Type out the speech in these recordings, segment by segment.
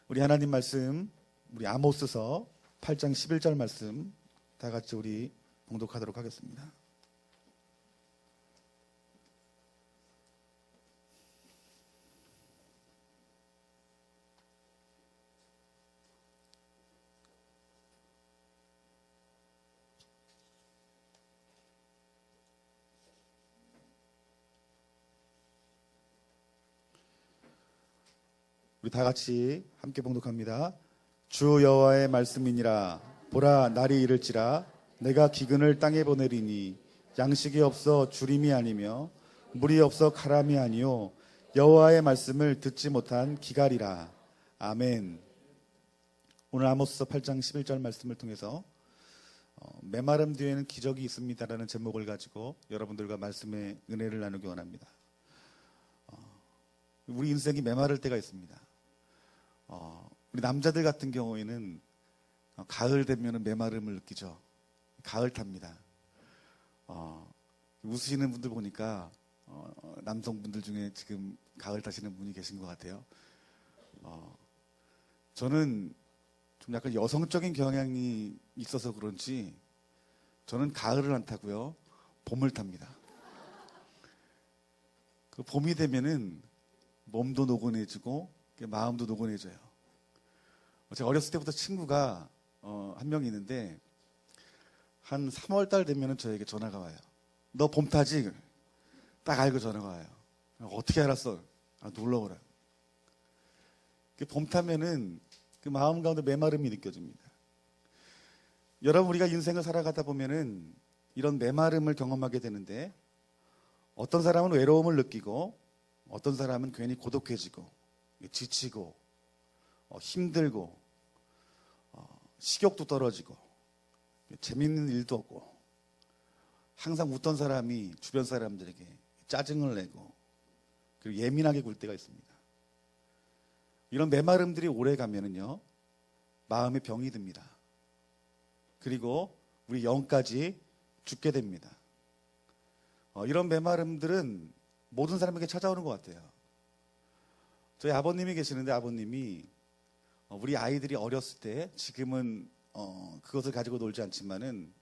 우리 하나님 말씀, 우리 아모스서 8장 11절 말씀 다 같이 우리 봉독하도록 하겠습니다. 우리 다 같이 함께 봉독합니다. 주 여호와의 말씀이니라. 보라, 날이 이를지라. 내가 기근을 땅에 보내리니 양식이 없어 주림이 아니며 물이 없어 가람이 아니요 여호와의 말씀을 듣지 못한 기갈이라. 아멘. 오늘 아모스서 8장 11절 말씀을 통해서 메마름 뒤에는 기적이 있습니다라는 제목을 가지고 여러분들과 말씀의 은혜를 나누기 원합니다. 우리 인생이 메마를 때가 있습니다. 우리 남자들 같은 경우에는 가을 되면 메마름을 느끼죠. 가을 탑니다. 웃으시는 분들 보니까 남성분들 중에 지금 가을 타시는 분이 계신 것 같아요. 저는 좀 약간 여성적인 경향이 있어서 그런지 저는 가을을 안 타고요, 봄을 탑니다. 그 봄이 되면은 몸도 노곤해지고 마음도 노곤해져요. 제가 어렸을 때부터 친구가 한 명 있는데 한 3월 달 되면은 저에게 전화가 와요. 너 봄 타지? 딱 알고 전화가 와요. 어떻게 알았어? 놀러 오라. 봄 타면은 그 마음 가운데 메마름이 느껴집니다. 여러분, 우리가 인생을 살아가다 보면은 이런 메마름을 경험하게 되는데, 어떤 사람은 외로움을 느끼고 어떤 사람은 괜히 고독해지고 지치고 힘들고 식욕도 떨어지고 재밌는 일도 없고 항상 웃던 사람이 주변 사람들에게 짜증을 내고 그리고 예민하게 굴 때가 있습니다. 이런 메마름들이 오래 가면은요, 마음에 병이 듭니다. 그리고 우리 영까지 죽게 됩니다. 이런 메마름들은 모든 사람에게 찾아오는 것 같아요. 저희 아버님이 계시는데, 아버님이 우리 아이들이 어렸을 때, 지금은 그것을 가지고 놀지 않지만은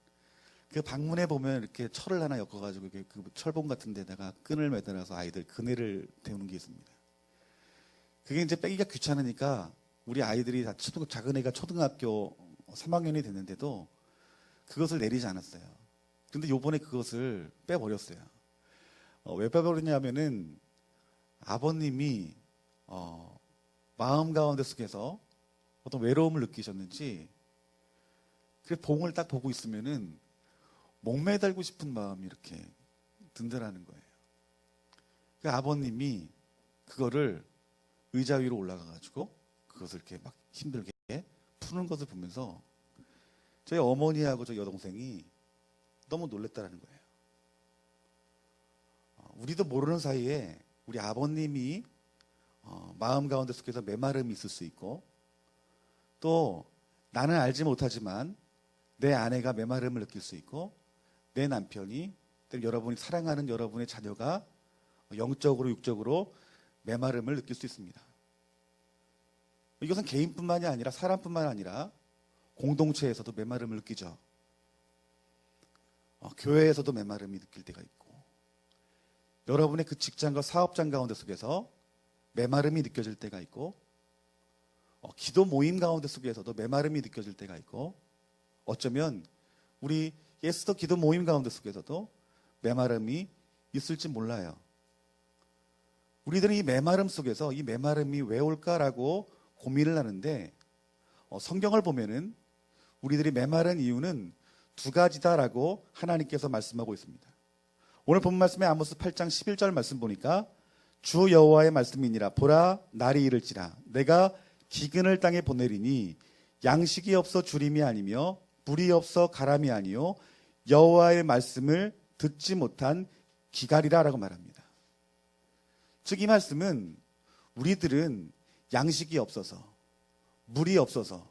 그 방문에 보면 이렇게 철을 하나 엮어가지고 그 철봉 같은 데다가 끈을 매달아서 아이들 그네를 태우는 게 있습니다. 그게 이제 빼기가 귀찮으니까 우리 아이들이 다 작은 애가 초등학교 3학년이 됐는데도 그것을 내리지 않았어요. 근데 요번에 그것을 빼버렸어요. 왜 빼버렸냐면은 아버님이 마음 가운데 속에서 어떤 외로움을 느끼셨는지 그 봉을 딱 보고 있으면은 목매달고 싶은 마음이 이렇게 든든하는 거예요. 그 아버님이 그거를 의자 위로 올라가가지고 그것을 이렇게 막 힘들게 푸는 것을 보면서 저희 어머니하고 저희 여동생이 너무 놀랬다라는 거예요. 우리도 모르는 사이에 우리 아버님이 마음 가운데 속에서 메마름이 있을 수 있고, 또 나는 알지 못하지만 내 아내가 메마름을 느낄 수 있고, 내 남편이, 여러분이 사랑하는 여러분의 자녀가 영적으로 육적으로 메마름을 느낄 수 있습니다. 이것은 개인뿐만이 아니라 사람뿐만 아니라 공동체에서도 메마름을 느끼죠. 교회에서도 메마름이 느낄 때가 있고, 여러분의 그 직장과 사업장 가운데 속에서 메마름이 느껴질 때가 있고, 기도 모임 가운데 속에서도 메마름이 느껴질 때가 있고, 어쩌면 우리 예스더 기도 모임 가운데 속에서도 메마름이 있을지 몰라요. 우리들은 이 메마름 속에서 이 메마름이 왜 올까라고 고민을 하는데, 성경을 보면은 우리들이 메마른 이유는 두 가지다라고 하나님께서 말씀하고 있습니다. 오늘 본 말씀에 아모스 8장 11절 말씀 보니까 주 여호와의 말씀이니라. 보라, 날이 이를지라. 내가 기근을 땅에 보내리니 양식이 없어 주림이 아니며 물이 없어 가람이 아니요 여호와의 말씀을 듣지 못한 기갈이라라고 말합니다. 즉, 이 말씀은 우리들은 양식이 없어서, 물이 없어서,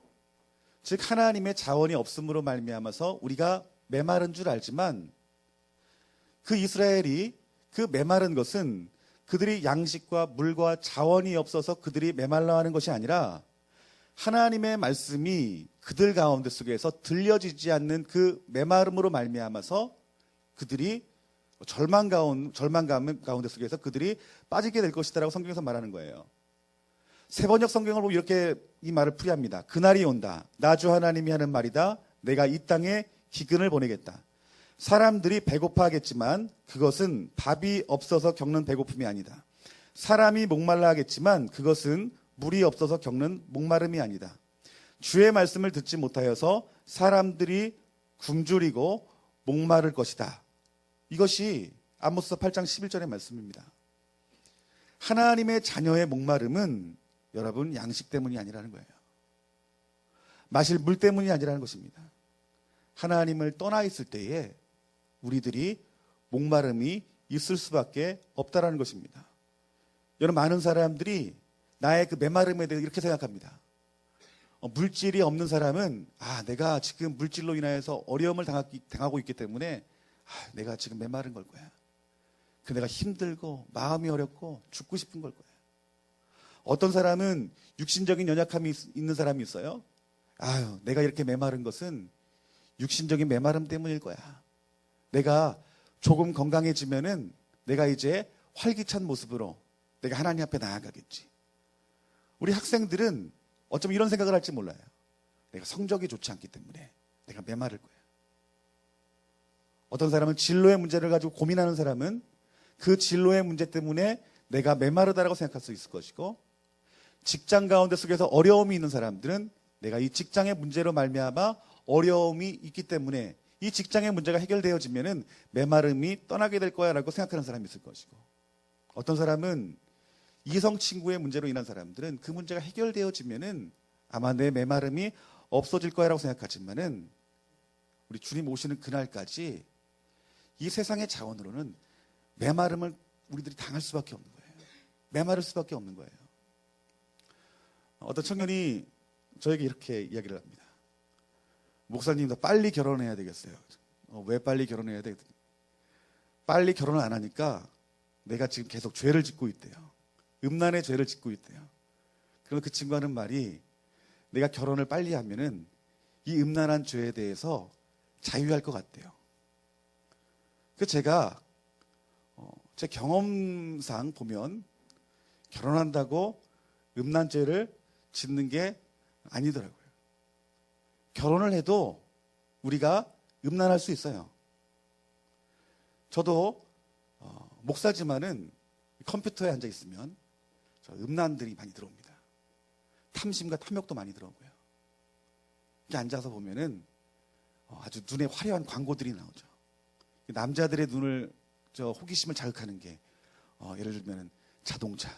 즉 하나님의 자원이 없음으로 말미암아서 우리가 메마른 줄 알지만, 그 이스라엘이 그 메마른 것은 그들이 양식과 물과 자원이 없어서 그들이 메말라하는 것이 아니라 하나님의 말씀이 그들 가운데 속에서 들려지지 않는 그 메마름으로 말미암아서 그들이 절망 가운데 속에서 그들이 빠지게 될 것이다라고 성경에서 말하는 거예요. 세번역 성경을 보면 이렇게 이 말을 풀이합니다. 그날이 온다. 나 주 하나님이 하는 말이다. 내가 이 땅에 기근을 보내겠다. 사람들이 배고파하겠지만 그것은 밥이 없어서 겪는 배고픔이 아니다. 사람이 목말라 하겠지만 그것은 물이 없어서 겪는 목마름이 아니다. 주의 말씀을 듣지 못하여서 사람들이 굶주리고 목마를 것이다. 이것이 아모스 8장 11절의 말씀입니다. 하나님의 자녀의 목마름은 여러분 양식 때문이 아니라는 거예요. 마실 물 때문이 아니라는 것입니다. 하나님을 떠나 있을 때에 우리들이 목마름이 있을 수밖에 없다라는 것입니다. 여러분, 많은 사람들이 나의 그 메마름에 대해서 이렇게 생각합니다. 물질이 없는 사람은 내가 지금 물질로 인하여서 어려움을 당하고 있기 때문에 내가 지금 메마른 걸 거야. 내가 힘들고 마음이 어렵고 죽고 싶은 걸 거야. 어떤 사람은 육신적인 연약함이 있는 사람이 있어요. 내가 이렇게 메마른 것은 육신적인 메마름 때문일 거야. 내가 조금 건강해지면은 내가 이제 활기찬 모습으로 내가 하나님 앞에 나아가겠지. 우리 학생들은 어쩌면 이런 생각을 할지 몰라요. 내가 성적이 좋지 않기 때문에 내가 메마를 거야. 어떤 사람은 진로의 문제를 가지고 고민하는 사람은 그 진로의 문제 때문에 내가 메마르다라고 생각할 수 있을 것이고, 직장 가운데 속에서 어려움이 있는 사람들은 내가 이 직장의 문제로 말미암아 어려움이 있기 때문에 이 직장의 문제가 해결되어지면은 메마름이 떠나게 될 거야라고 생각하는 사람이 있을 것이고, 어떤 사람은 이성 친구의 문제로 인한 사람들은 그 문제가 해결되어지면은 아마 내 메마름이 없어질 거야라고 생각하지만은 우리 주님 오시는 그날까지 이 세상의 자원으로는 메마름을 우리들이 당할 수밖에 없는 거예요. 메마를 수밖에 없는 거예요. 어떤 청년이 저에게 이렇게 이야기를 합니다. 목사님, 나 빨리 결혼해야 되겠어요. 왜 빨리 결혼해야 돼? 빨리 결혼을 안 하니까 내가 지금 계속 죄를 짓고 있대요. 음란의 죄를 짓고 있대요. 그럼 그 친구 하는 말이, 내가 결혼을 빨리 하면은 이 음란한 죄에 대해서 자유할 것 같대요. 그 제가 제 경험상 보면 결혼한다고 음란죄를 짓는 게 아니더라고요. 결혼을 해도 우리가 음란할 수 있어요. 저도 목사지만은 컴퓨터에 앉아 있으면 저 음란들이 많이 들어옵니다. 탐심과 탐욕도 많이 들어오고요. 이렇게 앉아서 보면은 아주 눈에 화려한 광고들이 나오죠. 남자들의 눈을 호기심을 자극하는 게 예를 들면 자동차.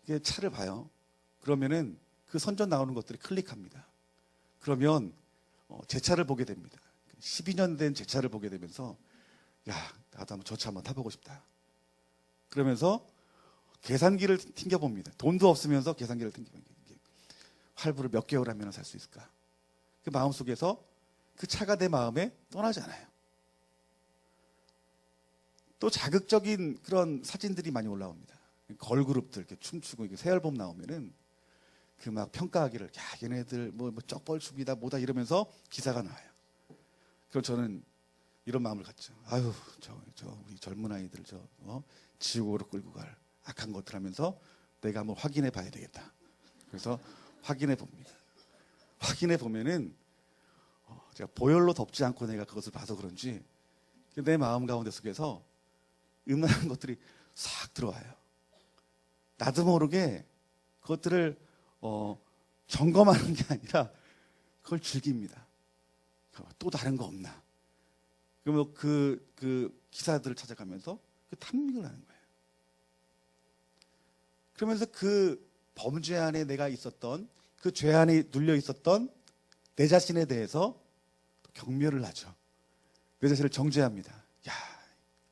이게 차를 봐요. 그러면은 그 선전 나오는 것들이 클릭합니다. 그러면 제 차를 보게 됩니다. 12년 된 제 차를 보게 되면서 나도 한번 저 차 한번 타보고 싶다. 그러면서 계산기를 튕겨봅니다. 돈도 없으면서 계산기를 튕겨봅니다. 할부를 몇 개월 하면 살 수 있을까? 그 마음속에서 그 차가 내 마음에 떠나지 않아요. 또 자극적인 그런 사진들이 많이 올라옵니다. 걸그룹들 이렇게 춤추고 이렇게 새 앨범 나오면은 그 막 평가하기를, 얘네들 뭐 쩍벌춤이다 뭐다 이러면서 기사가 나와요. 그럼 저는 이런 마음을 갖죠. 우리 젊은 아이들 지옥으로 끌고 갈 악한 것들 하면서 내가 한번 확인해 봐야 되겠다. 그래서 확인해 봅니다. 확인해 보면은 제가 보혈로 덮지 않고 내가 그것을 봐서 그런지 내 마음 가운데 속에서 음란한 것들이 싹 들어와요. 나도 모르게 그것들을 점검하는 게 아니라 그걸 즐깁니다. 또 다른 거 없나? 그러면 그 기사들을 찾아가면서 그 탐닉을 하는 거예요. 그러면서 그 범죄 안에 내가 있었던, 그 죄 안에 눌려 있었던 내 자신에 대해서 경멸을 하죠. 내 자신을 정죄합니다.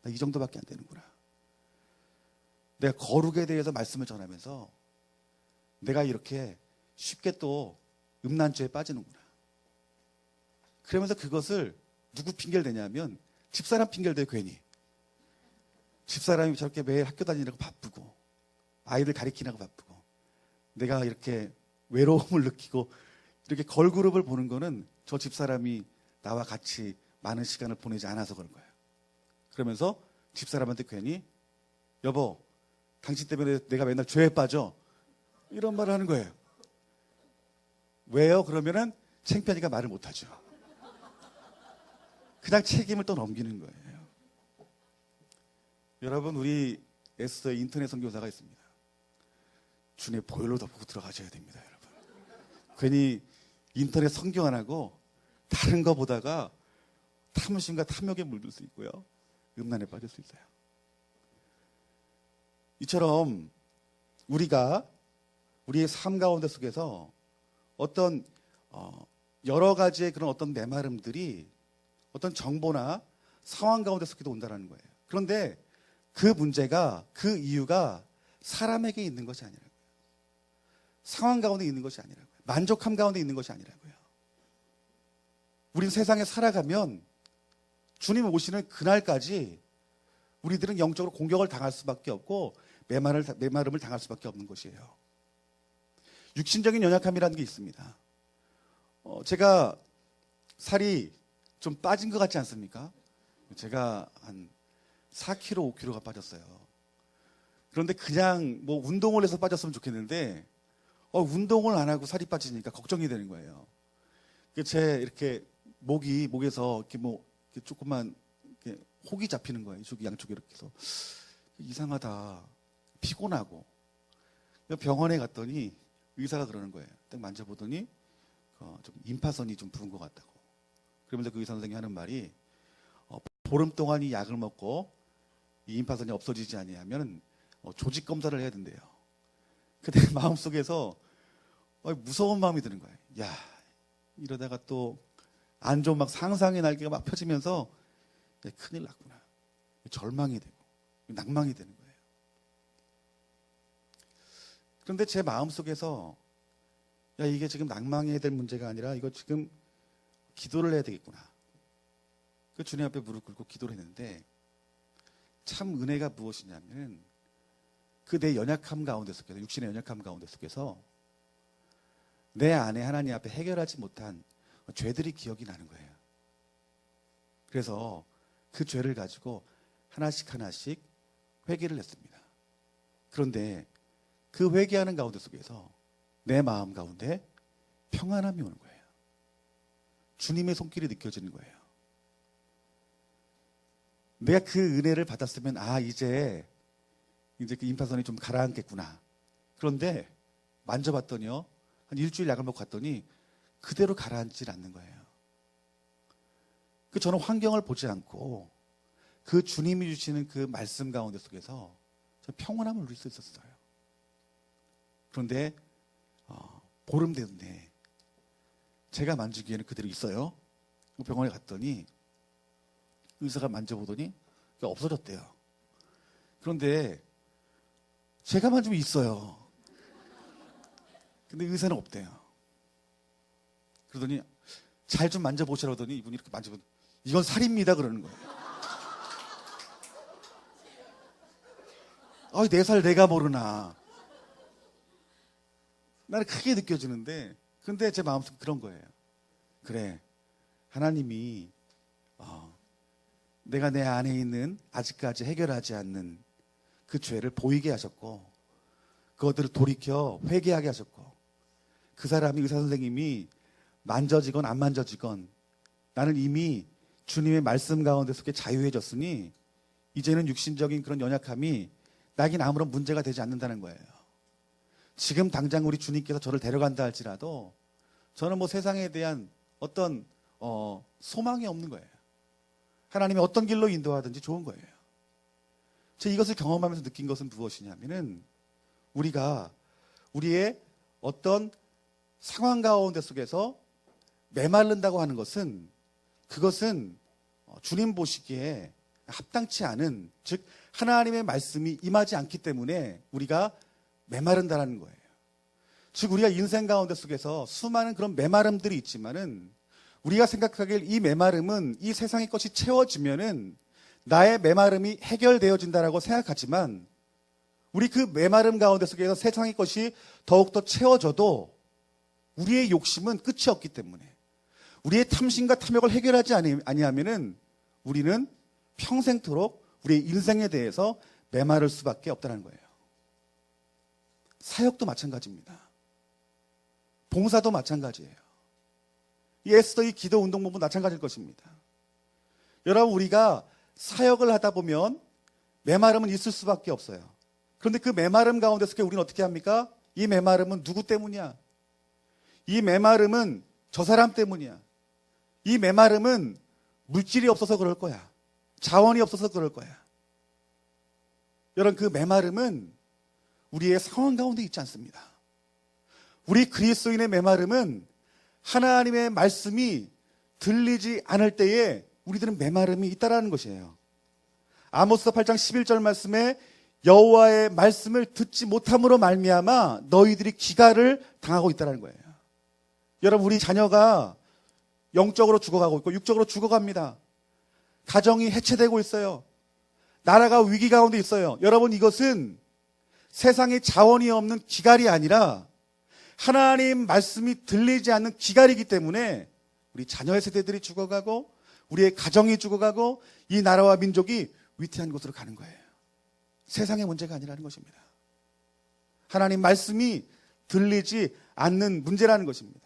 나 이 정도밖에 안 되는구나. 내가 거룩에 대해서 말씀을 전하면서 내가 이렇게 쉽게 또 음란죄에 빠지는구나. 그러면서 그것을 누구 핑계를 대냐면 집사람 핑계를 대요. 괜히 집사람이 저렇게 매일 학교 다니느라고 바쁘고 아이들 가리키느라고 바쁘고 내가 이렇게 외로움을 느끼고 이렇게 걸그룹을 보는 거는 저 집사람이 나와 같이 많은 시간을 보내지 않아서 그런 거예요. 그러면서 집사람한테 괜히 여보, 당신 때문에 내가 맨날 죄에 빠져. 이런 말을 하는 거예요. 왜요? 그러면은 창피하니까 말을 못하죠. 그냥 책임을 또 넘기는 거예요. 여러분, 우리 에스더의 인터넷 선교사가 있습니다. 주님의 보혈로 덮고 들어가셔야 됩니다, 여러분. 괜히 인터넷 선교 안 하고 다른 거 보다가 탐심과 탐욕에 물들 수 있고요. 음란에 빠질 수 있어요. 이처럼 우리가 우리의 삶 가운데 속에서 어떤 여러 가지의 그런 어떤 메마름들이 어떤 정보나 상황 가운데 속에도 온다는 거예요. 그런데 그 문제가, 그 이유가 사람에게 있는 것이 아니라고요. 상황 가운데 있는 것이 아니라고요. 만족함 가운데 있는 것이 아니라고요. 우린 세상에 살아가면 주님 오시는 그날까지 우리들은 영적으로 공격을 당할 수밖에 없고 메마름을 당할 수밖에 없는 것이에요. 육신적인 연약함이라는 게 있습니다. 제가 살이 좀 빠진 것 같지 않습니까? 제가 한 4kg, 5kg가 빠졌어요. 그런데 그냥 뭐 운동을 해서 빠졌으면 좋겠는데 운동을 안 하고 살이 빠지니까 걱정이 되는 거예요. 제 이렇게 목에서 이렇게 뭐 이렇게 조그만 이렇게 혹이 잡히는 거예요. 이쪽이 양쪽에 이렇게 해서 이상하다, 피곤하고. 병원에 갔더니 의사가 그러는 거예요. 딱 만져보더니 좀 임파선이 좀 부은 것 같다고. 그러면서 그 의사 선생님이 하는 말이 보름 동안 이 약을 먹고 이 임파선이 없어지지 아니하면 조직 검사를 해야 된대요. 근데 마음속에서 무서운 마음이 드는 거예요. 야, 이러다가 또 안 좋은 막 상상의 날개가 막 펴지면서 큰일 났구나. 절망이 되고 낭망이 되는 거예요. 그런데 제 마음속에서 이게 지금 낭망해야 될 문제가 아니라 이거 지금 기도를 해야 되겠구나. 그 주님 앞에 무릎 꿇고 기도를 했는데 참 은혜가 무엇이냐면 그 내 연약함 가운데 속에서, 육신의 연약함 가운데 속에서 내 안에 하나님 앞에 해결하지 못한 죄들이 기억이 나는 거예요. 그래서 그 죄를 가지고 하나씩 하나씩 회개를 했습니다. 그런데 그 회개하는 가운데 속에서 내 마음 가운데 평안함이 오는 거예요. 주님의 손길이 느껴지는 거예요. 내가 그 은혜를 받았으면 이제 그 임파선이 좀 가라앉겠구나. 그런데 만져봤더니요, 한 일주일 약을 먹고 갔더니 그대로 가라앉질 않는 거예요. 저는 환경을 보지 않고 그 주님이 주시는 그 말씀 가운데 속에서 평온함을 누릴 수 있었어요. 그런데 보름 됐네. 제가 만지기에는 그대로 있어요. 병원에 갔더니 의사가 만져보더니 없어졌대요. 그런데 제가 만지면 있어요. 근데 의사는 없대요. 그러더니 잘 좀 만져보시라고 하더니 이분이 이렇게 만져보더니 이건 살입니다 그러는 거예요. 내 살 내가 모르나. 나는 크게 느껴지는데, 근데 제 마음속에 그런 거예요. 그래, 하나님이 내가 내 안에 있는 아직까지 해결하지 않는 그 죄를 보이게 하셨고 그것들을 돌이켜 회개하게 하셨고 그 사람이 의사 선생님이 만져지건 안 만져지건 나는 이미 주님의 말씀 가운데 속에 자유해졌으니 이제는 육신적인 그런 연약함이 나에겐 아무런 문제가 되지 않는다는 거예요. 지금 당장 우리 주님께서 저를 데려간다 할지라도 저는 뭐 세상에 대한 어떤 소망이 없는 거예요. 하나님이 어떤 길로 인도하든지 좋은 거예요. 제가 이것을 경험하면서 느낀 것은 무엇이냐면은 우리가 우리의 어떤 상황 가운데 속에서 메마른다고 하는 것은 그것은 주님 보시기에 합당치 않은, 즉 하나님의 말씀이 임하지 않기 때문에 우리가 메마른다는 거예요. 즉 우리가 인생 가운데 속에서 수많은 그런 메마름들이 있지만은 우리가 생각하기에 이 메마름은 이 세상의 것이 채워지면은 나의 메마름이 해결되어진다라고 생각하지만 우리 그 메마름 가운데 속에서 세상의 것이 더욱더 채워져도 우리의 욕심은 끝이 없기 때문에, 우리의 탐심과 탐욕을 해결하지 아니하면은 우리는 평생토록 우리의 인생에 대해서 메마를 수밖에 없다는 거예요. 사역도 마찬가지입니다. 봉사도 마찬가지예요. 이 에스더 이 기도 운동법은 마찬가지일 것입니다. 여러분, 우리가 사역을 하다 보면 메마름은 있을 수밖에 없어요. 그런데 그 메마름 가운데서 우리는 어떻게 합니까? 이 메마름은 누구 때문이야? 이 메마름은 저 사람 때문이야. 이 메마름은 물질이 없어서 그럴 거야. 자원이 없어서 그럴 거야. 여러분, 그 메마름은 우리의 상황 가운데 있지 않습니다. 우리 그리스도인의 메마름은 하나님의 말씀이 들리지 않을 때에 우리들은 메마름이 있다라는 것이에요. 아모스 8장 11절 말씀에 여호와의 말씀을 듣지 못함으로 말미암아 너희들이 기갈을 당하고 있다는 거예요. 여러분, 우리 자녀가 영적으로 죽어가고 있고 육적으로 죽어갑니다. 가정이 해체되고 있어요. 나라가 위기 가운데 있어요. 여러분, 이것은 세상에 자원이 없는 기갈이 아니라 하나님 말씀이 들리지 않는 기갈이기 때문에 우리 자녀의 세대들이 죽어가고 우리의 가정이 죽어가고 이 나라와 민족이 위태한 곳으로 가는 거예요. 세상의 문제가 아니라는 것입니다. 하나님 말씀이 들리지 않는 문제라는 것입니다.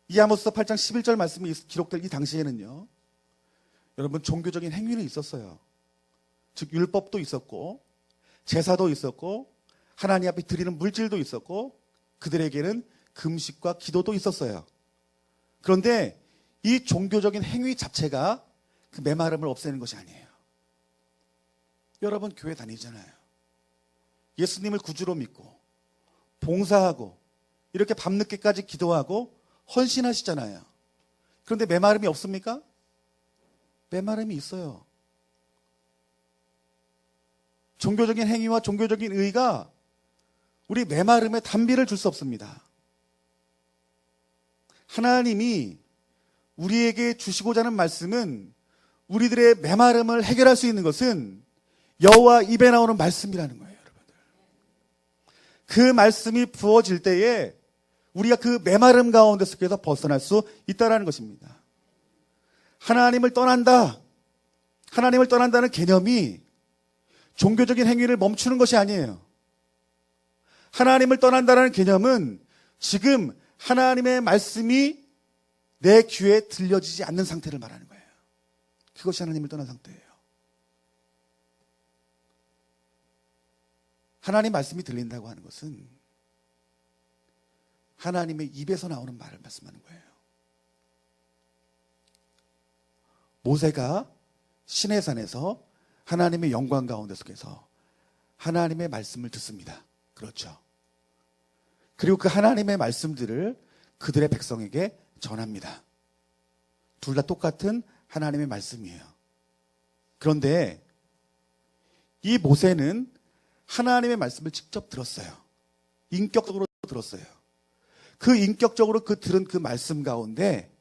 이 아모스 8장 11절 말씀이 기록될 이 당시에는요, 여러분, 종교적인 행위는 있었어요. 즉 율법도 있었고 제사도 있었고 하나님 앞에 드리는 물질도 있었고 그들에게는 금식과 기도도 있었어요. 그런데 이 종교적인 행위 자체가 그 메마름을 없애는 것이 아니에요. 여러분, 교회 다니잖아요. 예수님을 구주로 믿고 봉사하고 이렇게 밤늦게까지 기도하고 헌신하시잖아요. 그런데 메마름이 없습니까? 메마름이 있어요. 종교적인 행위와 종교적인 의가 우리 메마름에 단비를 줄 수 없습니다. 하나님이 우리에게 주시고자 하는 말씀은 우리들의 메마름을 해결할 수 있는 것은 여호와 입에 나오는 말씀이라는 거예요, 여러분들. 그 말씀이 부어질 때에 우리가 그 메마름 가운데서 벗어날 수 있다는 것입니다. 하나님을 떠난다. 하나님을 떠난다는 개념이 종교적인 행위를 멈추는 것이 아니에요. 하나님을 떠난다는 개념은 지금 하나님의 말씀이 내 귀에 들려지지 않는 상태를 말하는 거예요. 그것이 하나님을 떠난 상태예요. 하나님 말씀이 들린다고 하는 것은 하나님의 입에서 나오는 말을 말씀하는 거예요. 모세가 시내산에서 하나님의 영광 가운데 속에서 하나님의 말씀을 듣습니다. 그렇죠. 그리고 그 하나님의 말씀들을 그들의 백성에게 전합니다. 둘 다 똑같은 하나님의 말씀이에요. 그런데 이 모세는 하나님의 말씀을 직접 들었어요. 인격적으로 들었어요. 그 인격적으로 들은 그 말씀 가운데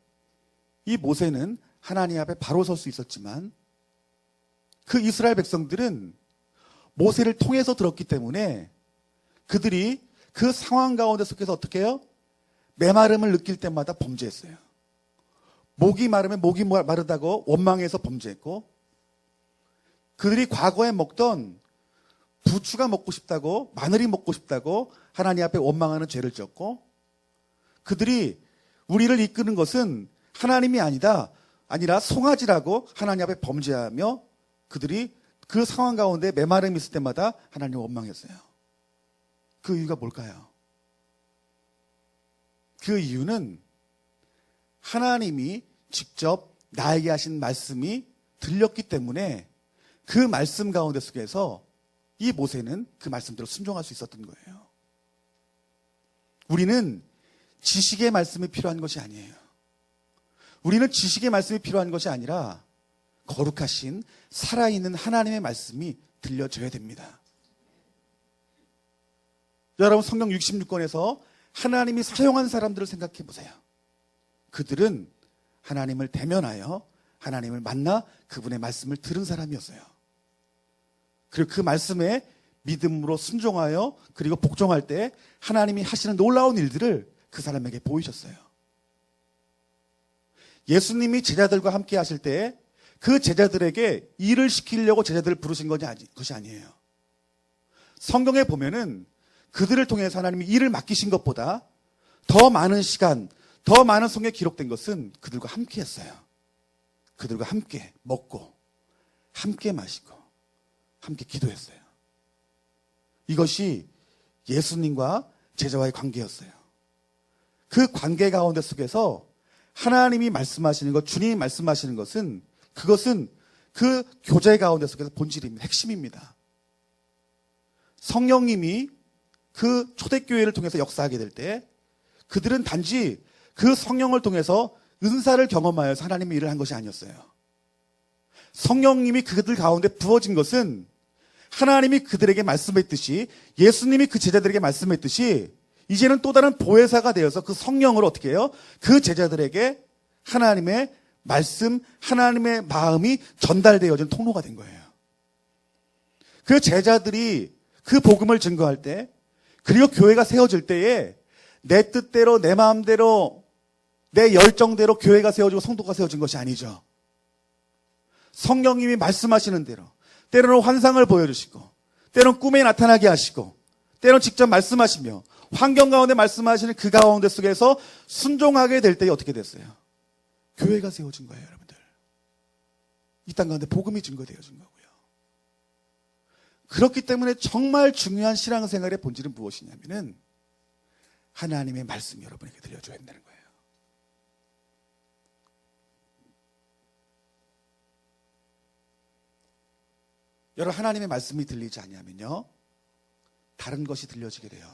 이 모세는 하나님 앞에 바로 설 수 있었지만 그 이스라엘 백성들은 모세를 통해서 들었기 때문에 그들이 그 상황 가운데 속해서 어떻게 해요? 메마름을 느낄 때마다 범죄했어요. 목이 마르면 목이 마르다고 원망해서 범죄했고, 그들이 과거에 먹던 부추가 먹고 싶다고, 마늘이 먹고 싶다고 하나님 앞에 원망하는 죄를 지었고, 그들이 우리를 이끄는 것은 하나님이 아니라 송아지라고 하나님 앞에 범죄하며 그들이 그 상황 가운데 메마름이 있을 때마다 하나님을 원망했어요. 그 이유가 뭘까요? 그 이유는 하나님이 직접 나에게 하신 말씀이 들렸기 때문에 그 말씀 가운데 속에서 이 모세는 그 말씀대로 순종할 수 있었던 거예요. 우리는 지식의 말씀이 필요한 것이 아니에요. 우리는 지식의 말씀이 필요한 것이 아니라 거룩하신 살아있는 하나님의 말씀이 들려줘야 됩니다. 여러분, 성경 66권에서 하나님이 사용한 사람들을 생각해 보세요. 그들은 하나님을 대면하여 하나님을 만나 그분의 말씀을 들은 사람이었어요. 그리고 그 말씀에 믿음으로 순종하여 그리고 복종할 때 하나님이 하시는 놀라운 일들을 그 사람에게 보이셨어요. 예수님이 제자들과 함께 하실 때 그 제자들에게 일을 시키려고 제자들을 부르신 것이 아니에요. 성경에 보면은 그들을 통해서 하나님이 일을 맡기신 것보다 더 많은 시간, 더 많은 성경에 기록된 것은 그들과 함께 했어요. 그들과 함께 먹고 함께 마시고 함께 기도했어요. 이것이 예수님과 제자와의 관계였어요. 그 관계 가운데 속에서 하나님이 말씀하시는 것, 주님이 말씀하시는 것은 그것은 그 교제 가운데 속에서 본질입니다. 핵심입니다. 성령님이 그 초대교회를 통해서 역사하게 될 때 그들은 단지 그 성령을 통해서 은사를 경험하여서 하나님의 일을 한 것이 아니었어요. 성령님이 그들 가운데 부어진 것은 하나님이 그들에게 말씀했듯이, 예수님이 그 제자들에게 말씀했듯이 이제는 또 다른 보혜사가 되어서 그 성령을 어떻게 해요? 그 제자들에게 하나님의 말씀, 하나님의 마음이 전달되어진 통로가 된 거예요. 그 제자들이 그 복음을 증거할 때, 그리고 교회가 세워질 때에 내 뜻대로, 내 마음대로, 내 열정대로 교회가 세워지고 성도가 세워진 것이 아니죠. 성령님이 말씀하시는 대로, 때로는 환상을 보여주시고, 때로는 꿈에 나타나게 하시고, 때로는 직접 말씀하시며, 환경 가운데 말씀하시는 그 가운데 속에서 순종하게 될 때에 어떻게 됐어요? 교회가 세워진 거예요, 여러분들. 이 땅 가운데 복음이 증거되어진 거고요. 그렇기 때문에 정말 중요한 신앙생활의 본질은 무엇이냐면은 하나님의 말씀이 여러분에게 들려줘야 된다는 거예요. 여러분, 하나님의 말씀이 들리지 않냐면요, 다른 것이 들려지게 돼요.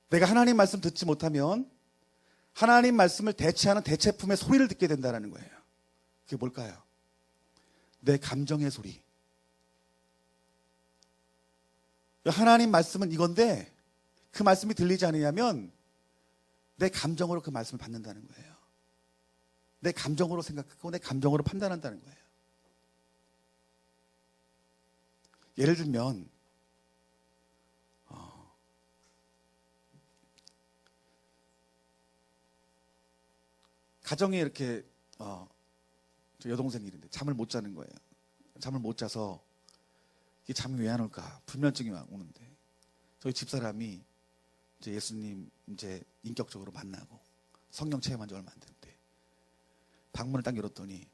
내가 하나님 말씀 듣지 못하면 하나님 말씀을 대체하는 대체품의 소리를 듣게 된다는 거예요. 그게 뭘까요? 내 감정의 소리. 하나님 말씀은 이건데 그 말씀이 들리지 않으냐면 내 감정으로 그 말씀을 받는다는 거예요. 내 감정으로 생각하고 내 감정으로 판단한다는 거예요. 예를 들면 가정에 이렇게 저 여동생이 있는데 잠을 못 자는 거예요. 잠을 못 자서 이게 잠이 왜 안 올까? 불면증이 막 오는데 저희 집사람이 이제 예수님 이제 인격적으로 만나고 성령 체험한 지 얼마 안 됐는데 방문을 딱 열었더니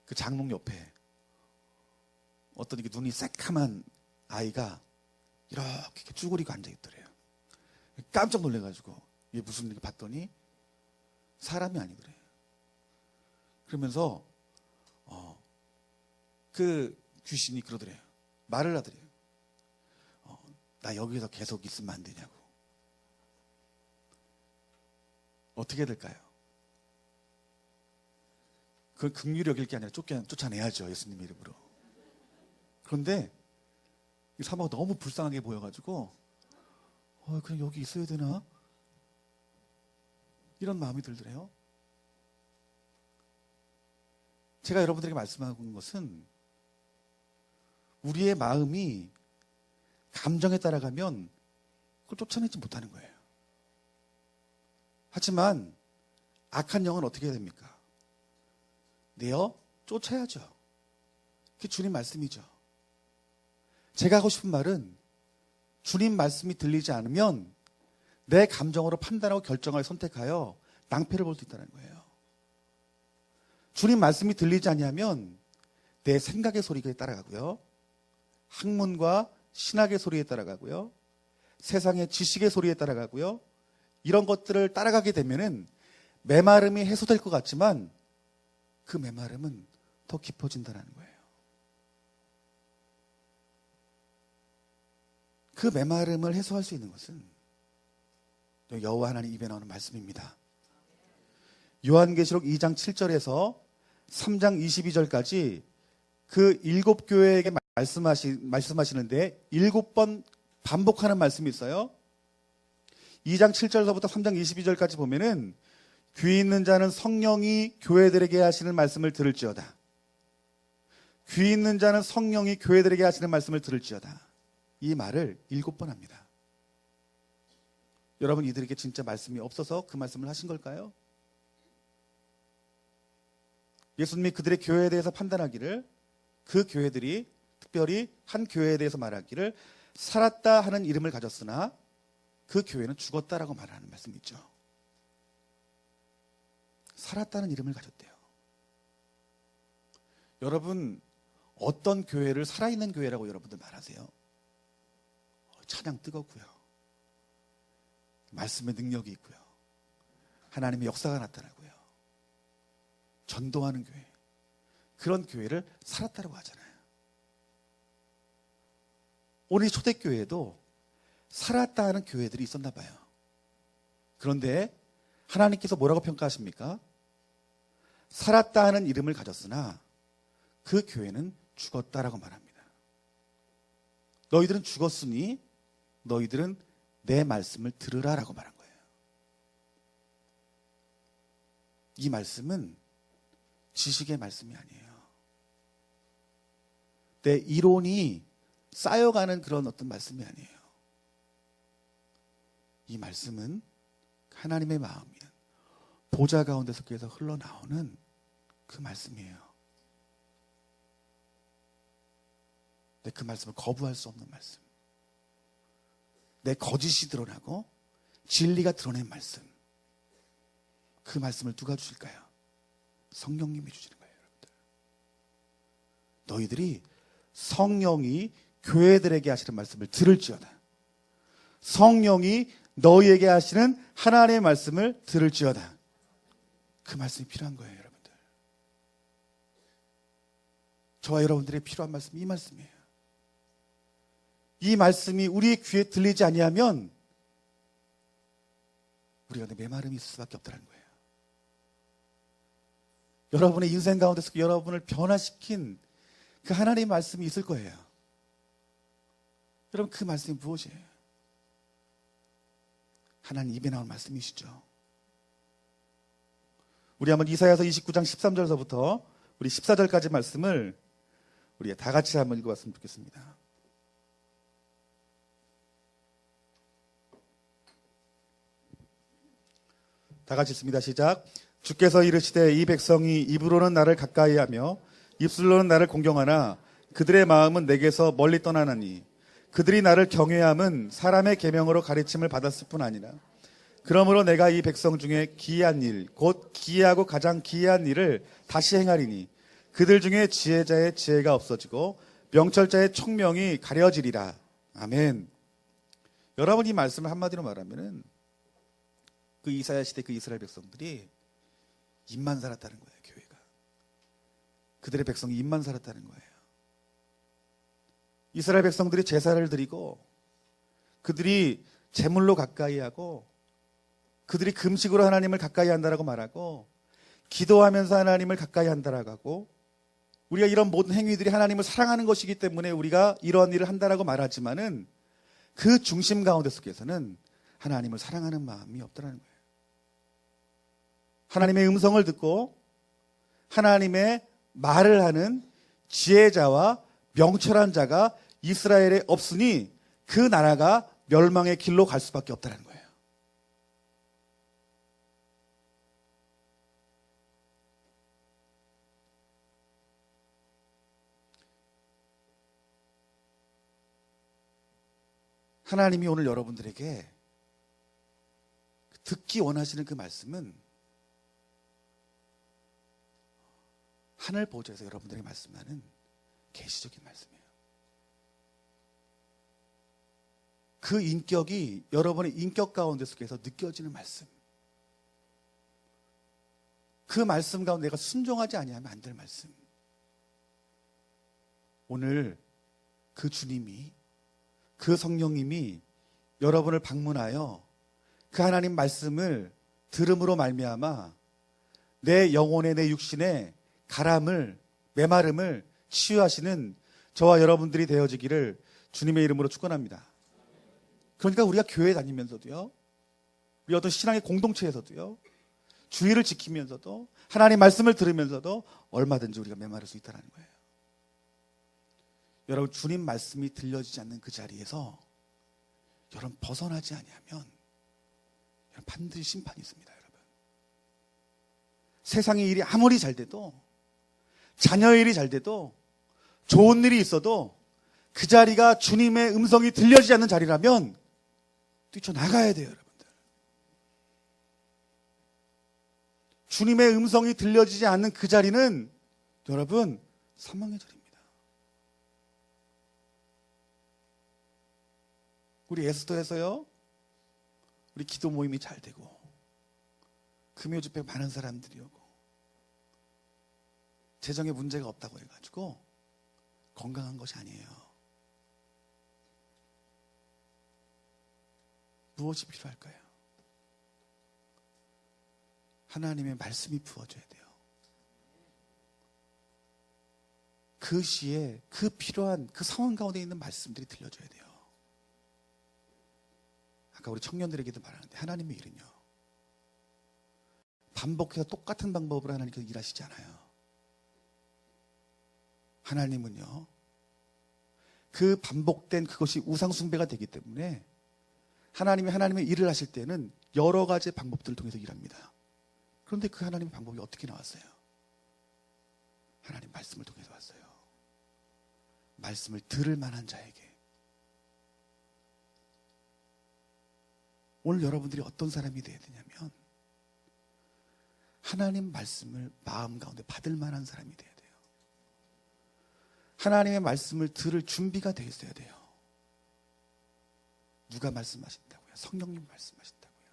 그 장롱 옆에 어떤 이게 눈이 새카만 아이가 이렇게 쭈그리고 앉아 있더래요. 깜짝 놀래가지고 이게 무슨 일인지 봤더니 사람이 아니더래요. 그러면서 그 귀신이 그러더래요. 말을 하더래요. 나 여기서 계속 있으면 안 되냐고. 어떻게 될까요? 그건 긍휼히 여길 게 아니라 쫓아내야죠, 예수님 이름으로. 그런데 이 사모가 너무 불쌍하게 보여가지고 그냥 여기 있어야 되나? 이런 마음이 들더래요. 제가 여러분들에게 말씀하고 있는 것은 우리의 마음이 감정에 따라가면 그걸 쫓아내지 못하는 거예요. 하지만 악한 영은 어떻게 해야 됩니까? 내어 쫓아야죠. 그게 주님 말씀이죠. 제가 하고 싶은 말은 주님 말씀이 들리지 않으면 내 감정으로 판단하고 결정하여 선택하여 낭패를 볼 수 있다는 거예요. 주님 말씀이 들리지 않으면 내 생각의 소리에 따라가고요. 학문과 신학의 소리에 따라가고요. 세상의 지식의 소리에 따라가고요. 이런 것들을 따라가게 되면은 메마름이 해소될 것 같지만 그 메마름은 더 깊어진다는 거예요. 그 메마름을 해소할 수 있는 것은 여호와 하나님 입에 나오는 말씀입니다. 요한계시록 2장 7절에서 3장 22절까지 그 7교회에게 말씀하시는데 7번 반복하는 말씀이 있어요. 2장 7절서부터 3장 22절까지 보면은 귀 있는 자는 성령이 교회들에게 하시는 말씀을 들을지어다. 귀 있는 자는 성령이 교회들에게 하시는 말씀을 들을지어다. 이 말을 7번 합니다. 여러분, 이들에게 진짜 말씀이 없어서 그 말씀을 하신 걸까요? 예수님이 그들의 교회에 대해서 판단하기를, 그 교회들이 특별히 한 교회에 대해서 말하기를 살았다 하는 이름을 가졌으나 그 교회는 죽었다라고 말하는 말씀이 있죠. 살았다는 이름을 가졌대요. 여러분, 어떤 교회를 살아있는 교회라고 여러분들 말하세요? 찬양 뜨겁고요, 말씀의 능력이 있고요, 하나님의 역사가 나타나고요, 전도하는 교회, 그런 교회를 살았다라고 하잖아요. 오늘 초대교회에도 살았다 하는 교회들이 있었나 봐요. 그런데 하나님께서 뭐라고 평가하십니까? 살았다 하는 이름을 가졌으나 그 교회는 죽었다라고 말합니다. 너희들은 죽었으니 너희들은 내 말씀을 들으라라고 말한 거예요. 이 말씀은 지식의 말씀이 아니에요. 내 이론이 쌓여가는 그런 어떤 말씀이 아니에요. 이 말씀은 하나님의 마음이야. 보좌 가운데서 흘러나오는 그 말씀이에요. 근데 그 말씀을 거부할 수 없는 말씀, 내 거짓이 드러나고 진리가 드러낸 말씀, 그 말씀을 누가 주실까요? 성령님이 주시는 거예요. 여러분들, 너희들이 성령이 교회들에게 하시는 말씀을 들을지어다. 성령이 너희에게 하시는 하나님의 말씀을 들을지어다. 그 말씀이 필요한 거예요. 여러분들, 저와 여러분들의 필요한 말씀이 이 말씀이에요. 이 말씀이 우리의 귀에 들리지 아니하면 우리가 메마름이 있을 수밖에 없다는 거예요. 여러분의 인생 가운데서 여러분을 변화시킨 그 하나님의 말씀이 있을 거예요. 여러분, 그 말씀이 무엇이에요? 하나님 입에 나온 말씀이시죠. 우리 한번 이사야서 29장 13절서부터 우리 14절까지 말씀을 우리 다 같이 한번 읽어봤으면 좋겠습니다. 다 같이 읽습니다. 시작. 주께서 이르시되 이 백성이 입으로는 나를 가까이하며 입술로는 나를 공경하나 그들의 마음은 내게서 멀리 떠나나니 그들이 나를 경외함은 사람의 계명으로 가르침을 받았을 뿐 아니라 그러므로 내가 이 백성 중에 기이한 일, 곧 기이하고 가장 기이한 일을 다시 행하리니 그들 중에 지혜자의 지혜가 없어지고 명철자의 총명이 가려지리라. 아멘. 여러분, 이 말씀을 한마디로 말하면은 그 이사야 시대 그 이스라엘 백성들이 입만 살았다는 거예요. 교회가, 그들의 백성이 입만 살았다는 거예요. 이스라엘 백성들이 제사를 드리고 그들이 제물로 가까이 하고 그들이 금식으로 하나님을 가까이 한다라고 말하고 기도하면서 하나님을 가까이 한다라고 하고, 우리가 이런 모든 행위들이 하나님을 사랑하는 것이기 때문에 우리가 이러한 일을 한다라고 말하지만은 그 중심 가운데 속에서는 하나님을 사랑하는 마음이 없다는 거예요. 하나님의 음성을 듣고 하나님의 말을 하는 지혜자와 명철한 자가 이스라엘에 없으니 그 나라가 멸망의 길로 갈 수밖에 없다는 거예요. 하나님이 오늘 여러분들에게 듣기 원하시는 그 말씀은 하늘 보좌에서 여러분들에게 말씀하는 계시적인 말씀이에요. 그 인격이 여러분의 인격 가운데 속에서 느껴지는 말씀, 그 말씀 가운데 내가 순종하지 아니하면 안 될 말씀. 오늘 그 주님이, 그 성령님이 여러분을 방문하여 그 하나님 말씀을 들음으로 말미암아 내 영혼에, 내 육신에 가람을, 메마름을 치유하시는 저와 여러분들이 되어지기를 주님의 이름으로 축원합니다. 그러니까 우리가 교회 다니면서도요, 우리 어떤 신앙의 공동체에서도요, 주의를 지키면서도 하나님 말씀을 들으면서도 얼마든지 우리가 메마를 수 있다는 거예요. 여러분, 주님 말씀이 들려지지 않는 그 자리에서 여러분 벗어나지 아니하면 여러분 반드시 심판이 있습니다. 여러분, 세상의 일이 아무리 잘 돼도, 자녀의 일이 잘 돼도, 좋은 일이 있어도 그 자리가 주님의 음성이 들려지지 않는 자리라면 뛰쳐나가야 돼요. 여러분들, 주님의 음성이 들려지지 않는 그 자리는 여러분 사망의 자리입니다. 우리 에스더에서요, 우리 기도 모임이 잘 되고 금요 집회 많은 사람들이 오고 재정에 문제가 없다고 해가지고 건강한 것이 아니에요. 무엇이 필요할까요? 하나님의 말씀이 부어져야 돼요. 그 시에 그 필요한 그 상황 가운데 있는 말씀들이 들려줘야 돼요. 아까 우리 청년들에게도 말하는데, 하나님의 일은요, 반복해서 똑같은 방법으로 하나님께서 일하시지 않아요. 하나님은요, 그 반복된 그것이 우상숭배가 되기 때문에 하나님의 일을 하실 때는 여러 가지 방법들을 통해서 일합니다. 그런데 그 하나님의 방법이 어떻게 나왔어요? 하나님 말씀을 통해서 왔어요. 말씀을 들을 만한 자에게. 오늘 여러분들이 어떤 사람이 되어야 되냐면, 하나님 말씀을 마음 가운데 받을 만한 사람이 되어야 돼요. 하나님의 말씀을 들을 준비가 되어 있어야 돼요. 누가 말씀하신다고요? 성령님 말씀하신다고요.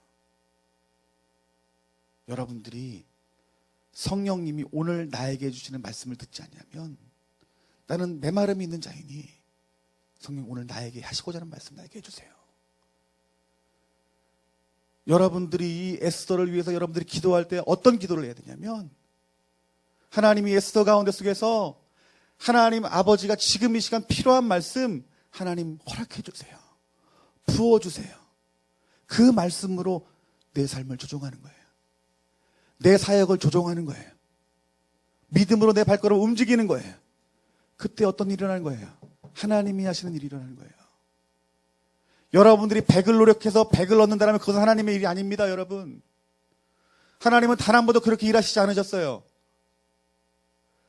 여러분들이 성령님이 오늘 나에게 해주시는 말씀을 듣지 않냐면, 나는 메마름이 있는 자이니 성령 오늘 나에게 하시고자 하는 말씀 나에게 해주세요. 여러분들이 이 에스더를 위해서 여러분들이 기도할 때 어떤 기도를 해야 되냐면, 하나님이 에스더 가운데 속에서 하나님 아버지가 지금 이 시간 필요한 말씀 하나님 허락해 주세요. 부어주세요. 그 말씀으로 내 삶을 조종하는 거예요. 내 사역을 조종하는 거예요. 믿음으로 내 발걸음을 움직이는 거예요. 그때 어떤 일이 일어나는 거예요? 하나님이 하시는 일이 일어나는 거예요. 여러분들이 100을 노력해서 100을 얻는다면 그것은 하나님의 일이 아닙니다. 여러분, 하나님은 단 한 번도 그렇게 일하시지 않으셨어요.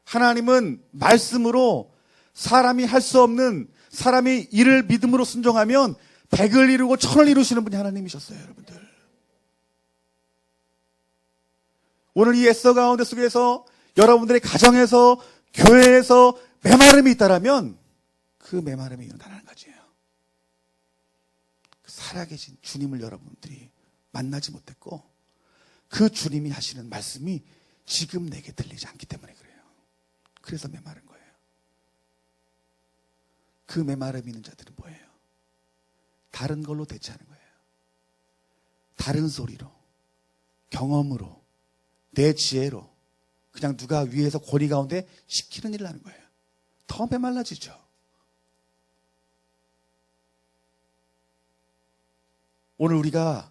하나님은 말씀으로 사람이 할 수 없는, 사람이 일을 믿음으로 순종하면 100을 이루고 1000을 이루시는 분이 하나님이셨어요. 여러분들, 오늘 이 에스더 가운데 속에서 여러분들의 가정에서, 교회에서 메마름이 있다라면 그 메마름이 이유는 단 한 가지예요. 살아계신 주님을 여러분들이 만나지 못했고, 그 주님이 하시는 말씀이 지금 내게 들리지 않기 때문에 그래요. 그래서 메마른 거예요. 그 메마름 있는 자들은 뭐예요? 다른 걸로 대체하는 거예요. 다른 소리로, 경험으로, 내 지혜로, 그냥 누가 위에서 고리 가운데 시키는 일을 하는 거예요. 더 메말라지죠. 오늘 우리가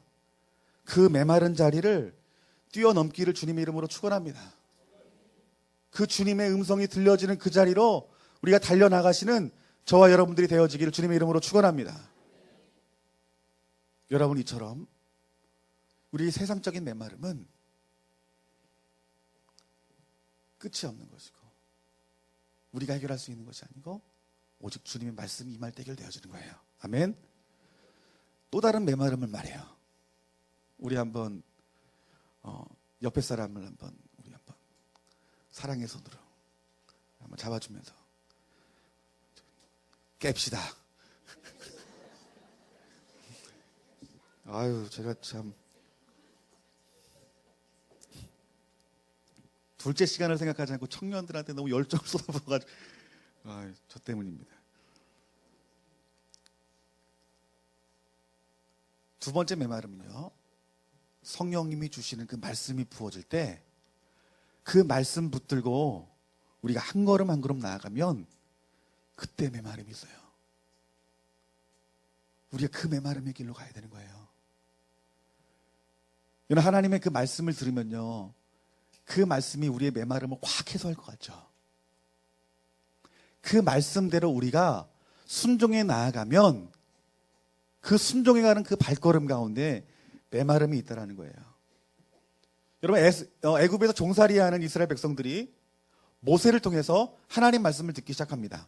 그 메마른 자리를 뛰어넘기를 주님의 이름으로 축원합니다. 그 주님의 음성이 들려지는 그 자리로 우리가 달려나가시는 저와 여러분들이 되어지기를 주님의 이름으로 축원합니다. 여러분, 이처럼 우리 세상적인 메마름은 끝이 없는 것이고 우리가 해결할 수 있는 것이 아니고 오직 주님의 말씀이 임할 때 해결되어지는 거예요. 아멘. 또 다른 메마름을 말해요. 우리 한번 옆에 사람을 한번 사랑의 손으로 한번 잡아주면서 깹시다. 아유, 제가 참 둘째 시간을 생각하지 않고 청년들한테 너무 열정을 쏟아부어가지고, 저 때문입니다. 두 번째 메마름은요, 성령님이 주시는 그 말씀이 부어질 때 그 말씀 붙들고 우리가 한 걸음 한 걸음 나아가면 그때 메마름이 있어요. 우리가 그 메마름의 길로 가야 되는 거예요. 여러분, 하나님의 그 말씀을 들으면요, 그 말씀이 우리의 메마름을 확 해소할 것 같죠. 그 말씀대로 우리가 순종해 나아가면 그 순종해 가는 그 발걸음 가운데 메마름이 있다라는 거예요. 여러분, 애굽에서 종살이하는 이스라엘 백성들이 모세를 통해서 하나님 말씀을 듣기 시작합니다.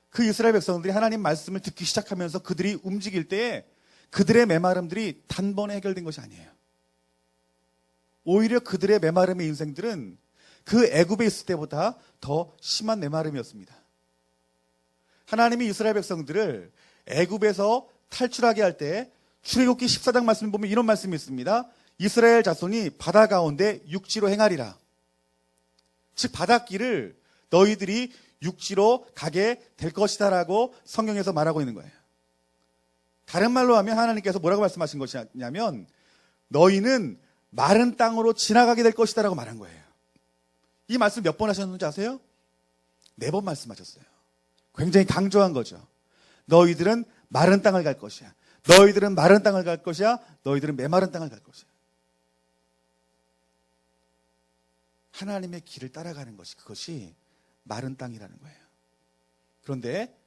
그 이스라엘 백성들이 하나님 말씀을 듣기 시작하면서 그들이 움직일 때 그들의 메마름들이 단번에 해결된 것이 아니에요. 오히려 그들의 메마름의 인생들은 그 애굽에 있을 때보다 더 심한 메마름이었습니다. 하나님이 이스라엘 백성들을 애굽에서 탈출하게 할 때 출애굽기 14장 말씀을 보면 이런 말씀이 있습니다. 이스라엘 자손이 바다 가운데 육지로 행하리라. 즉 바닷길을 너희들이 육지로 가게 될 것이다 라고 성경에서 말하고 있는 거예요. 다른 말로 하면 하나님께서 뭐라고 말씀하신 것이냐면 너희는 마른 땅으로 지나가게 될 것이다 라고 말한 거예요. 이 말씀 몇 번 하셨는지 아세요? 4번 말씀하셨어요. 굉장히 강조한 거죠. 너희들은 마른 땅을 갈 것이야. 너희들은 마른 땅을 갈 것이야. 너희들은 메마른 땅을 갈 것이야. 하나님의 길을 따라가는 것이 그것이 마른 땅이라는 거예요. 그런데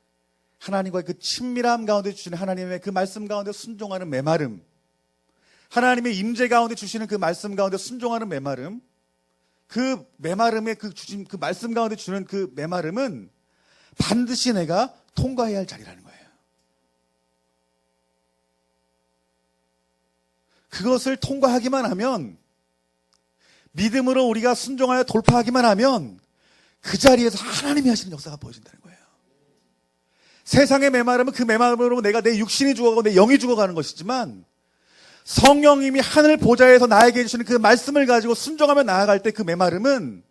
하나님과의 그 친밀함 가운데 주시는 하나님의 그 말씀 가운데 순종하는 메마름, 하나님의 임재 가운데 주시는 그 말씀 가운데 순종하는 메마름, 그 메마름의 주신 그 말씀 가운데 주는 그 메마름은 반드시 내가 통과해야 할 자리라는 거예요. 그것을 통과하기만 하면, 믿음으로 우리가 순종하여 돌파하기만 하면 그 자리에서 하나님이 하시는 역사가 보여진다는 거예요. 세상의 메마름은 그 메마름으로 내가 내 육신이 죽어가고 내 영이 죽어가는 것이지만 성령님이 하늘 보좌에서 나에게 주시는 그 말씀을 가지고 순종하며 나아갈 때 그 메마름은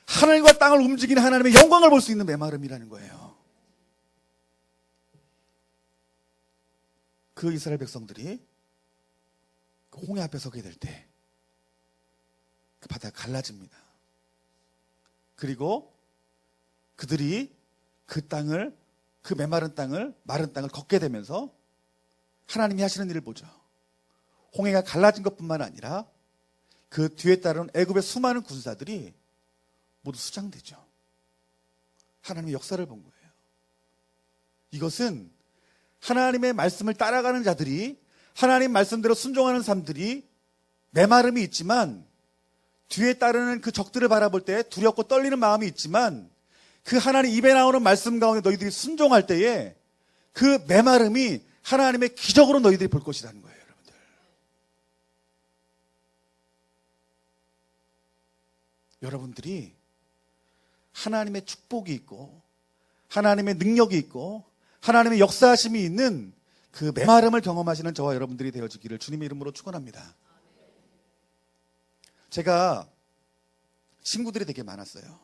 하늘과 땅을 움직이는 하나님의 영광을 볼 수 있는 메마름이라는 거예요. 그 이스라엘 백성들이 그 홍해 앞에 서게 될 때 그 바다가 갈라집니다. 그리고 그들이 그 땅을, 그 메마른 땅을, 마른 땅을 걷게 되면서 하나님이 하시는 일을 보죠. 홍해가 갈라진 것뿐만 아니라 그 뒤에 따른 애굽의 수많은 군사들이 모두 수장되죠. 하나님의 역사를 본 거예요. 이것은 하나님의 말씀을 따라가는 자들이, 하나님 말씀대로 순종하는 사람들이 메마름이 있지만 뒤에 따르는 그 적들을 바라볼 때 두렵고 떨리는 마음이 있지만 그 하나님 입에 나오는 말씀 가운데 너희들이 순종할 때에 그 메마름이 하나님의 기적으로 너희들이 볼 것이라는 거예요. 여러분들, 여러분들이 하나님의 축복이 있고 하나님의 능력이 있고 하나님의 역사하심이 있는 그 메마름을 경험하시는 저와 여러분들이 되어지기를 주님의 이름으로 축원합니다. 제가 친구들이 되게 많았어요.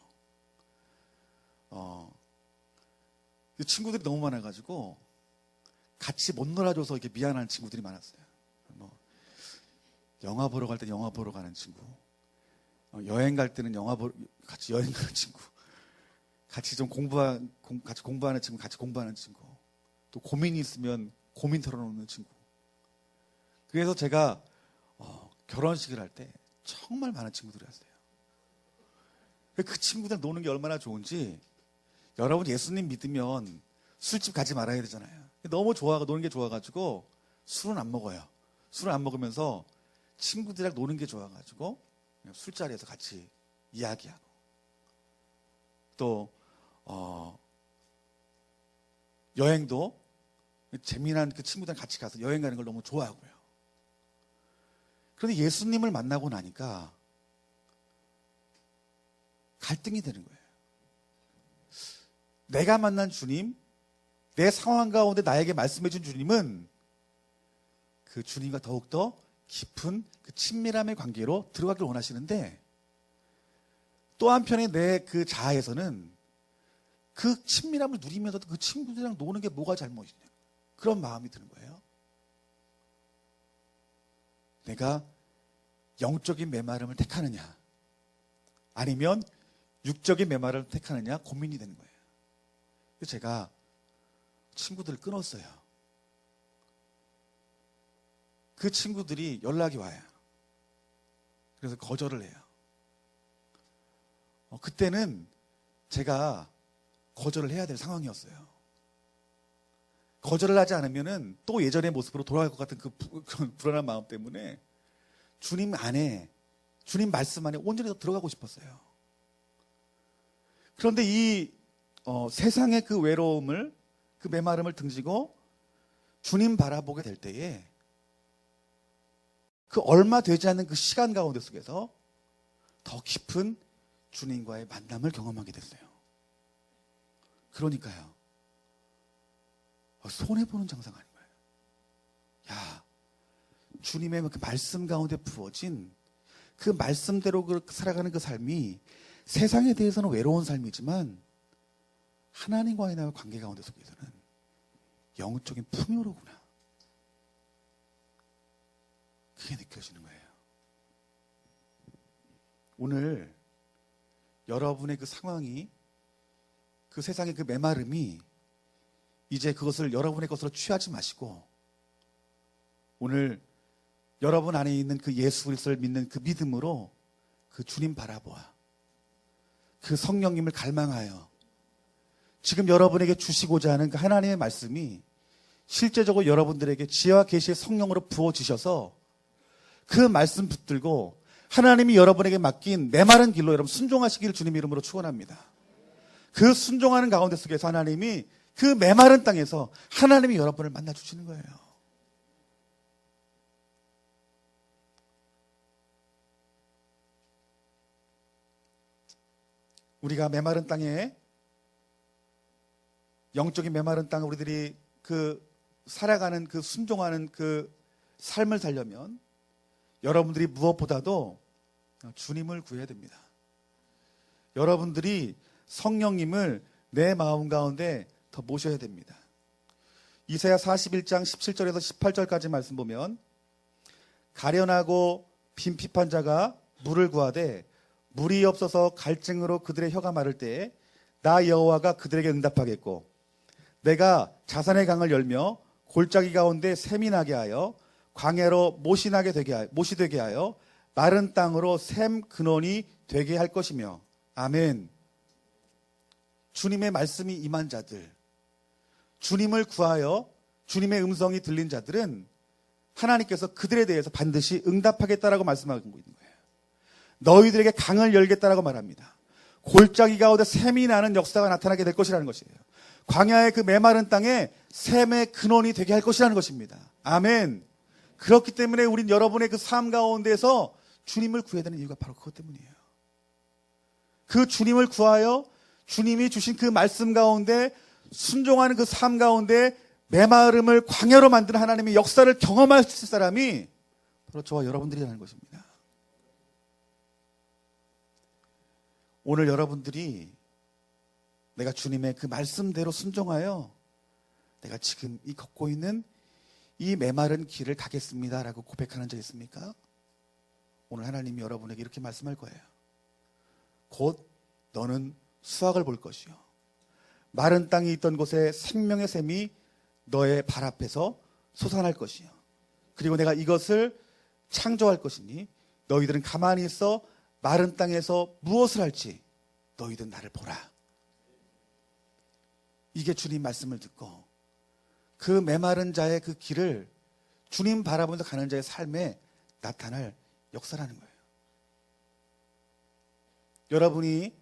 친구들이 너무 많아가지고 같이 못 놀아줘서 이렇게 미안한 친구들이 많았어요. 영화 보러 갈 때 영화 보러 가는 친구, 여행 갈 때는 같이 여행 가는 친구, 같이 좀 같이 공부하는 친구, 같이 공부하는 친구, 또 고민이 있으면 고민 털어놓는 친구. 그래서 제가 결혼식을 할 때 정말 많은 친구들이 왔어요. 그 친구들 노는 게 얼마나 좋은지, 여러분 예수님 믿으면 술집 가지 말아야 되잖아요. 너무 좋아하고 노는 게 좋아가지고 술은 안 먹어요. 술을 안 먹으면서 친구들이랑 노는 게 좋아가지고 술자리에서 같이 이야기하고, 또 여행도 재미난 그 친구들이랑 같이 가서 여행 가는 걸 너무 좋아하고요. 그런데 예수님을 만나고 나니까 갈등이 되는 거예요. 내가 만난 주님, 내 상황 가운데 나에게 말씀해 준 주님은 그 주님과 더욱더 깊은 그 친밀함의 관계로 들어가길 원하시는데, 또 한편에 내 그 자아에서는 그 친밀함을 누리면서도 그 친구들이랑 노는 게 뭐가 잘못이냐, 그런 마음이 드는 거예요. 내가 영적인 메마름을 택하느냐 아니면 육적인 메마름을 택하느냐 고민이 되는 거예요. 그래서 제가 친구들을 끊었어요. 그 친구들이 연락이 와요. 그래서 거절을 해요. 그때는 제가 거절을 해야 될 상황이었어요. 거절을 하지 않으면은 또 예전의 모습으로 돌아갈 것 같은 그런 불안한 마음 때문에 주님 안에, 주님 말씀 안에 온전히 더 들어가고 싶었어요. 그런데 이 세상의 그 외로움을, 그 메마름을 등지고 주님 바라보게 될 때에 그 얼마 되지 않는 그 시간 가운데 속에서 더 깊은 주님과의 만남을 경험하게 됐어요. 그러니까요, 손해보는 장사가 아닌 거예요. 야, 주님의 그 말씀 가운데 부어진 그 말씀대로 살아가는 그 삶이 세상에 대해서는 외로운 삶이지만 하나님과의 나의 관계 가운데 속에서는 영적인 풍요로구나, 그게 느껴지는 거예요. 오늘 여러분의 그 상황이, 그 세상의 그 메마름이 이제 그것을 여러분의 것으로 취하지 마시고 오늘 여러분 안에 있는 그 예수 그리스도를 믿는 그 믿음으로 그 주님 바라보아 그 성령님을 갈망하여 지금 여러분에게 주시고자 하는 그 하나님의 말씀이 실제적으로 여러분들에게 지혜와 계시의 성령으로 부어지셔서 그 말씀 붙들고 하나님이 여러분에게 맡긴 메마른 길로 여러분 순종하시기를 주님 이름으로 축원합니다. 그 순종하는 가운데 속에서 하나님이 그 메마른 땅에서 하나님이 여러분을 만나주시는 거예요. 우리가 메마른 땅에, 영적인 메마른 땅에 우리들이 그 살아가는, 그 순종하는 그 삶을 살려면 여러분들이 무엇보다도 주님을 구해야 됩니다. 여러분들이 성령님을 내 마음 가운데 더 모셔야 됩니다. 이사야 41장 17절에서 18절까지 말씀 보면 가련하고 빈핍한 자가 물을 구하되 물이 없어서 갈증으로 그들의 혀가 마를 때에 나 여호와가 그들에게 응답하겠고 내가 자산의 강을 열며 골짜기 가운데 샘이 나게 하여 광야로 못이 되게 하여 마른 땅으로 샘 근원이 되게 할 것이며. 아멘. 주님의 말씀이 임한 자들, 주님을 구하여 주님의 음성이 들린 자들은 하나님께서 그들에 대해서 반드시 응답하겠다라고 말씀하고 있는 거예요. 너희들에게 강을 열겠다라고 말합니다. 골짜기 가운데 샘이 나는 역사가 나타나게 될 것이라는 것이에요. 광야의 그 메마른 땅에 샘의 근원이 되게 할 것이라는 것입니다. 아멘. 그렇기 때문에 우린 여러분의 그 삶 가운데서 주님을 구해야 되는 이유가 바로 그것 때문이에요. 그 주님을 구하여 주님이 주신 그 말씀 가운데 순종하는 그 삶 가운데 메마름을 광야로 만드는 하나님의 역사를 경험할 수 있을 사람이 바로 저와 여러분들이라는 것입니다. 오늘 여러분들이 내가 주님의 그 말씀대로 순종하여 내가 지금 이 걷고 있는 이 메마른 길을 가겠습니다라고 고백하는 자 있습니까? 오늘 하나님이 여러분에게 이렇게 말씀할 거예요. 곧 너는 수확을 볼 것이요 마른 땅이 있던 곳에 생명의 샘이 너의 발 앞에서 솟아날 것이요 그리고 내가 이것을 창조할 것이니 너희들은 가만히 있어 마른 땅에서 무엇을 할지 너희들은 나를 보라. 이게 주님 말씀을 듣고 그 메마른 자의 그 길을 주님 바라보면서 가는 자의 삶에 나타날 역사라는 거예요. 여러분이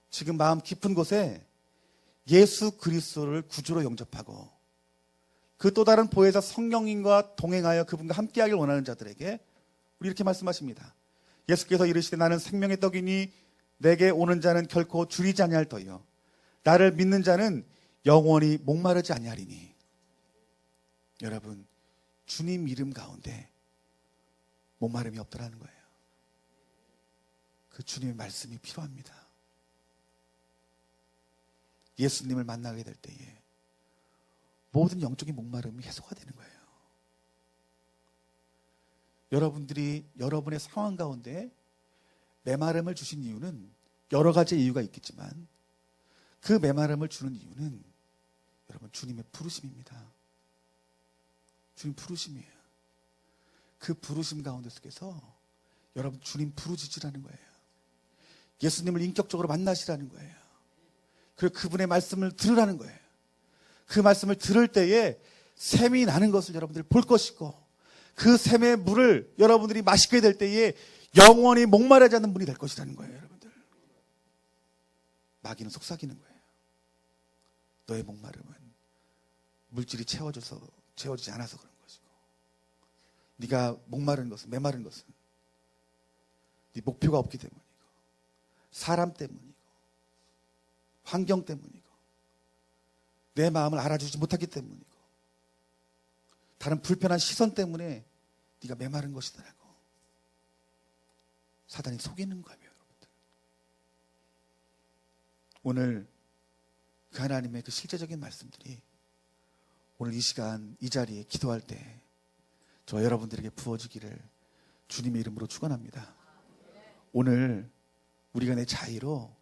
지금 마음 깊은 곳에 예수 그리스도를 구주로 영접하고 그 또 다른 보혜사 성령님과 동행하여 그분과 함께하길 원하는 자들에게 우리 이렇게 말씀하십니다. 예수께서 이르시되 나는 생명의 떡이니 내게 오는 자는 결코 줄이지 아니할 터이요 나를 믿는 자는 영원히 목마르지 아니하리니. 여러분, 주님 이름 가운데 목마름이 없더라는 거예요. 그 주님의 말씀이 필요합니다. 예수님을 만나게 될 때에 모든 영적인 목마름이 해소가 되는 거예요. 여러분들이 여러분의 상황 가운데 메마름을 주신 이유는 여러 가지 이유가 있겠지만 그 메마름을 주는 이유는 여러분 주님의 부르심입니다. 주님 부르심이에요. 그 부르심 가운데 속에서 여러분 주님 부르짖으라는 거예요. 예수님을 인격적으로 만나시라는 거예요. 그리고 그분의 말씀을 들으라는 거예요. 그 말씀을 들을 때에 샘이 나는 것을 여러분들이 볼 것이고, 그 샘의 물을 여러분들이 마시게 될 때에 영원히 목마르지 않는 분이 될 것이라는 거예요. 여러분들, 마귀는 속삭이는 거예요. 너의 목마름은 물질이 채워지지 않아서 그런 것이고, 네가 목마른 것은, 메마른 것은 네 목표가 없기 때문이고, 사람 때문이고, 환경 때문이고, 내 마음을 알아주지 못하기 때문이고, 다른 불편한 시선 때문에 네가 메마른 것이더라고. 사단이 속이는 거예요, 여러분들. 오늘 그 하나님의 그 실제적인 말씀들이 오늘 이 시간 이 자리에 기도할 때 저 여러분들에게 부어지기를 주님의 이름으로 축원합니다. 오늘 우리가 내 자의로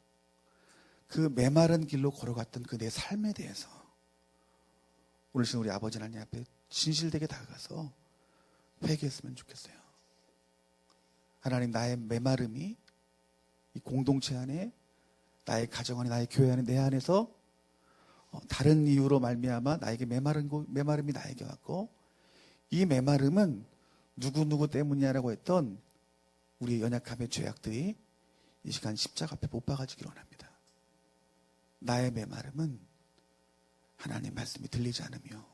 그 메마른 길로 걸어갔던 그 내 삶에 대해서 오늘 시간 우리 아버지 하나님 앞에 진실되게 다가가서 회개했으면 좋겠어요. 하나님, 나의 메마름이 이 공동체 안에, 나의 가정 안에, 나의 교회 안에, 내 안에서 다른 이유로 말미암아 나에게 메마름이 나에게 왔고, 이 메마름은 누구 때문이냐라고 했던 우리의 연약함의 죄악들이 이 시간 십자가 앞에 못 박아지기를 원합니다. 나의 메마름은 하나님 말씀이 들리지 않으며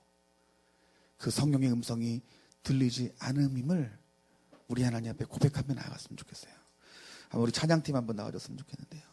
그 성령의 음성이 들리지 않음임을 우리 하나님 앞에 고백하며 나아갔으면 좋겠어요. 우리 찬양팀 한번 나와줬으면 좋겠는데요.